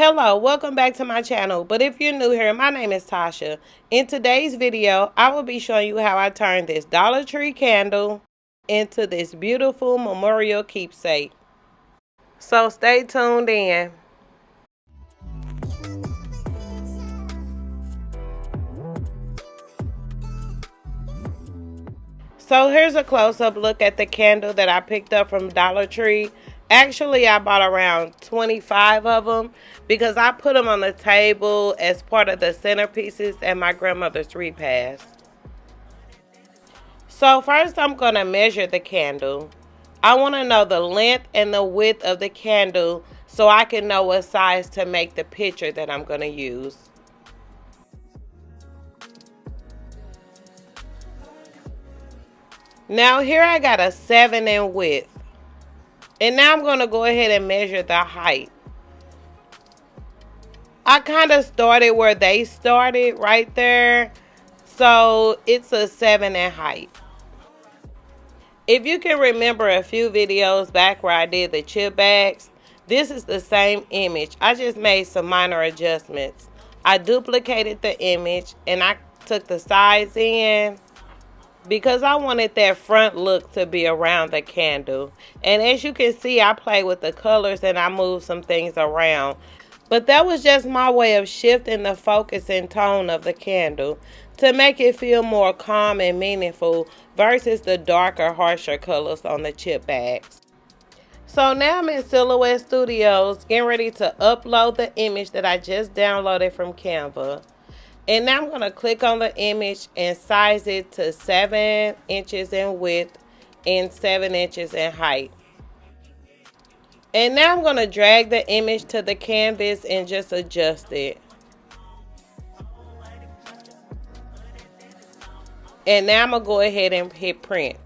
Hello, welcome back to my channel. But if you're new here, my name is Tasha. In today's video, I will be showing you how I turned this Dollar Tree candle into this beautiful memorial keepsake. So stay tuned in. So here's a close-up look at the candle that I picked up from Dollar Tree. Actually, I bought around 25 of them because I put them on the table as part of the centerpieces at my grandmother's repast. So first I'm going to measure the candle. I want to know the length and the width of the candle so I can know what size to make the picture that I'm going to use. Now here I got a 7 in width. And now I'm going to go ahead and measure the height. I kind of started where they started right there. So it's a 7 in height. If you can remember a few videos back where I did the chip bags, this is the same image. I just made some minor adjustments. I duplicated the image and I took the sides in because I wanted that front look to be around the candle. And as you can see, I play with the colors and I moved some things around. But that was just my way of shifting the focus and tone of the candle to make it feel more calm and meaningful versus the darker, harsher colors on the chip bags. So now I'm in Silhouette Studios getting ready to upload the image that I just downloaded from Canva. And now I'm going to click on the image and size it to 7 inches in width and 7 inches in height. And now I'm going to drag the image to the canvas and just adjust it. And now I'm going to go ahead and hit print.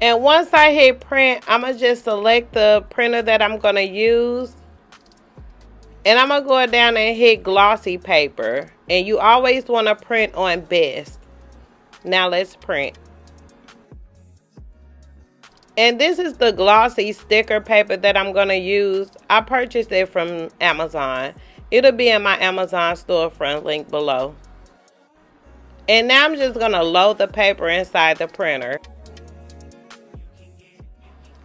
And once I hit print, I'm going to just select the printer that I'm going to use. And I'm going to go down and hit glossy paper. And you always want to print on best. Now let's print. And this is the glossy sticker paper that I'm going to use. I purchased it from Amazon. It'll be in my Amazon storefront link below. And now I'm just going to load the paper inside the printer.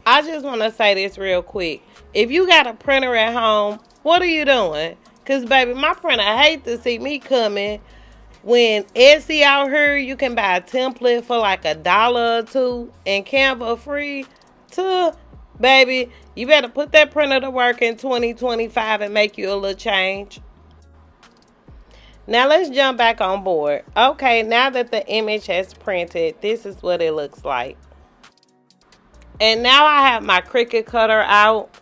I just want to say this real quick. If you got a printer at home, what are you doing? Because, baby, my printer hate to see me coming. When Etsy out here, you can buy a template for like $1 or $2 and Canva free. Baby, you better put that printer to work in 2025 and make you a little change. Now let's jump back on board. Okay, now that the image has printed, this is what it looks like. And now I have my Cricut cutter out.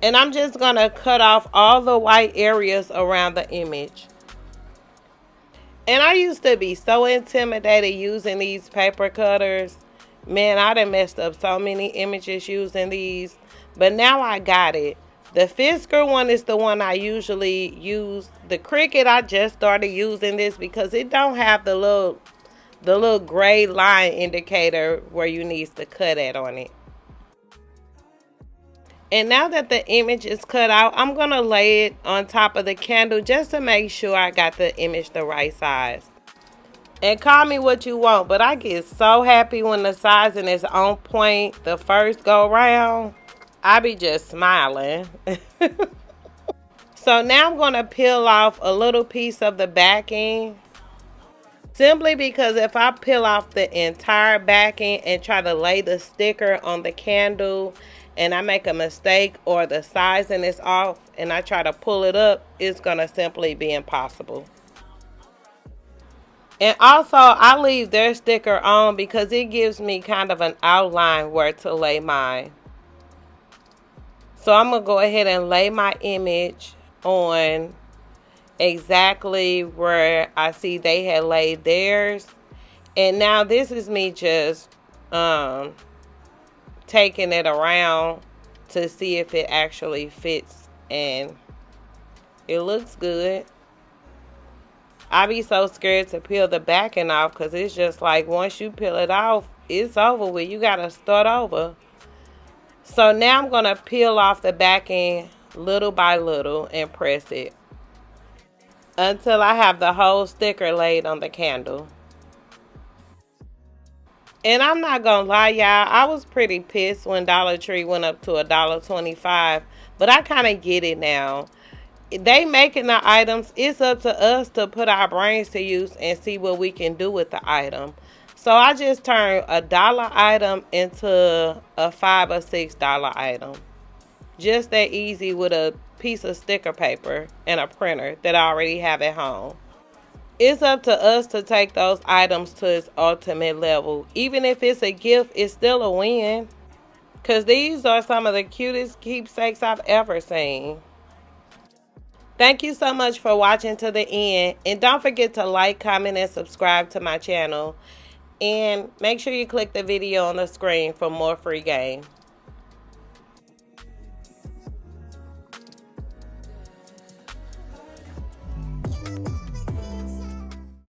And I'm just going to cut off all the white areas around the image. And I used to be so intimidated using these paper cutters. Man, I done messed up so many images using these. But now I got it. The Fisker one is the one I usually use. The Cricut, I just started using this because it don't have the little gray line indicator where you need to cut at on it. And now that the image is cut out, I'm going to lay it on top of the candle just to make sure I got the image the right size. And call me what you want, but I get so happy when the sizing is on point the first go round. I be just smiling. So now I'm going to peel off a little piece of the backing. Simply because if I peel off the entire backing and try to lay the sticker on the candle and I make a mistake or the sizing is off and I try to pull it up, it's going to simply be impossible. And also I leave their sticker on because it gives me kind of an outline where to lay mine. So I'm going to go ahead and lay my image on exactly where I see they had laid theirs. And now this is me just taking it around to see if it actually fits, and it looks good. I be so scared to peel the backing off because it's just like once you peel it off, it's over with. You got to start over. So now I'm going to peel off the backing little by little, and press it until I have the whole sticker laid on the candle. And I'm not gonna lie, y'all, I was pretty pissed when Dollar Tree went up to $1.25, but I kind of get it now. They making the items. It's up to us to put our brains to use and see what we can do with the item. So I just turned a dollar item into a $5 or $6 item. Just that easy with a piece of sticker paper and a printer that I already have at home. It's up to us to take those items to its ultimate level. Even if it's a gift, it's still a win. Because these are some of the cutest keepsakes I've ever seen. Thank you so much for watching to the end. And don't forget to like, comment, and subscribe to my channel. And make sure you click the video on the screen for more free game.